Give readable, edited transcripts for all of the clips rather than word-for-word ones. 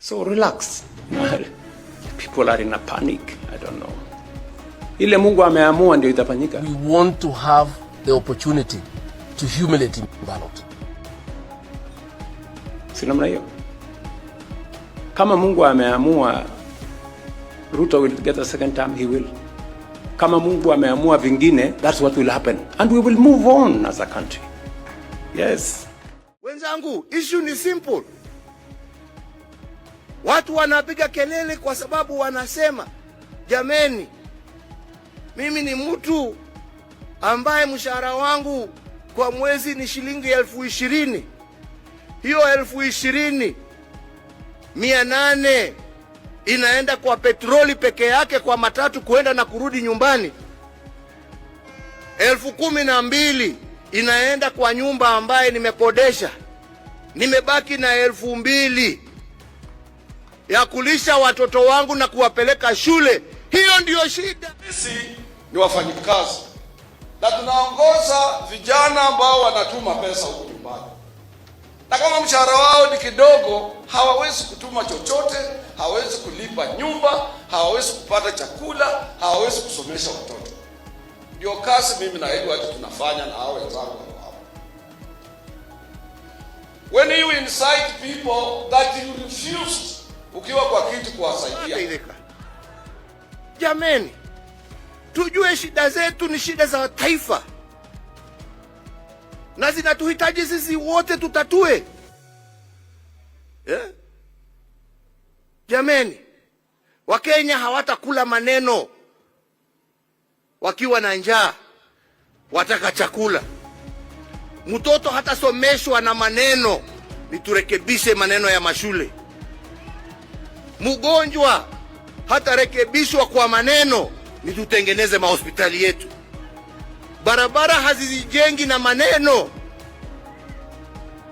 So relax. People are in a panic. I don't know. Ile Mungu ameamua ndio itafanyika. We want to have the opportunity to humiliate him ballot. Si namna hiyo. Kama Mungu ameamua Ruto will get a second term, he will. Kama Mungu ameamua vingine, that's what will happen. And we will move on as a country. Yes. Wenzangu, issue ni simple. Watu wanapiga kelele kwa sababu wanasema, jameni, mimi ni mtu ambaye mshahara wangu kwa mwezi ni shilingi 20,000. Hiyo 20,800 inaenda kwa petroli peke yake kwa matatu kuenda na kurudi nyumbani. 12,000 inaenda kwa nyumba ambaye nimekodesha. Nimebaki na 2,000 ya kulisha watoto wangu na kuwapeleka shule. Hiyo ndiyo shida. Sisi ni wafanyikazi na tunaongoza vijana ambao wanatuma pesa huko nyumbani, na kama mshahara wao ni kidogo, hawawezi kutuma chochote, hawawezi kulipa nyumba, hawawezi kupata chakula, hawawezi kusomesha watoto. Ndio kazi mimi na Edward tunafanya na hao wenzangu hapo. When you incite people that you refuse, ukiwa kwa kitu kuwasaidia. Jameni, tujue shida zetu ni shida za taifa na zinatuhitaji sisi wote tutatue. Jameni, Wakenya hawatakula maneno wakiwa na njaa, wataka chakula. Mtoto hatasomeshwa na maneno, niturekebishe maneno ya mashule. Mgonjwa hatarekebishwa kwa maneno, nitutengeneze mahospitali yetu. Barabara hazijengi na maneno,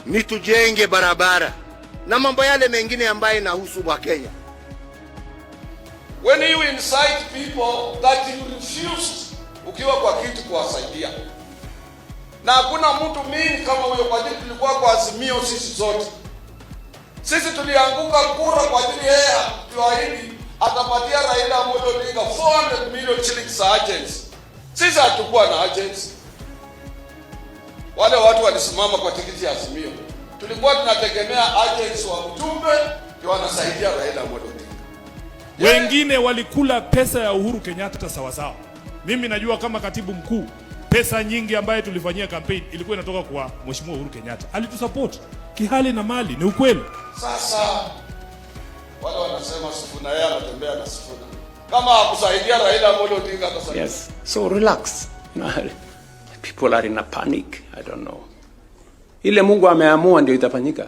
nitujenge barabara na mambo yale mengine ambayo inahusu Wakenya. When you incite people that you refuse, ukiwa kwa kitu kuwasaidia. Na hakuna mtu mingi kama huyo, kwa ajili tulikuwa kwa Azimio sisi zote. Sisi tulianguka kura kwa ajili yeye tuahidi atapatia Raila Amolo Odinga 400 million shillings agents. Sisi hatukuwa na agents. Wale watu walisimama kwa tikiti ya Azimio. Tulikuwa tunategemea agents wa mjumbe ndio wanasaidia Raila Amolo Odinga. Wengine walikula pesa ya Uhuru Kenyatta sawa sawa. Mimi najua kama katibu mkuu, pesa nyingi ambayo tulifanyia campaign ilikuwa inatoka kwa Mheshimiwa Uhuru Kenyatta. Alitusupport kihali na mali, ni ukweli. Sasa wale wanasema Sifuna, yeye anatembea na Sifuna. Kama hakusaidia Raila Amolo Odinga atasaidia. Yes. So relax. People are in a panic. I don't know. Ile Mungu ameamua ndio itafanyika.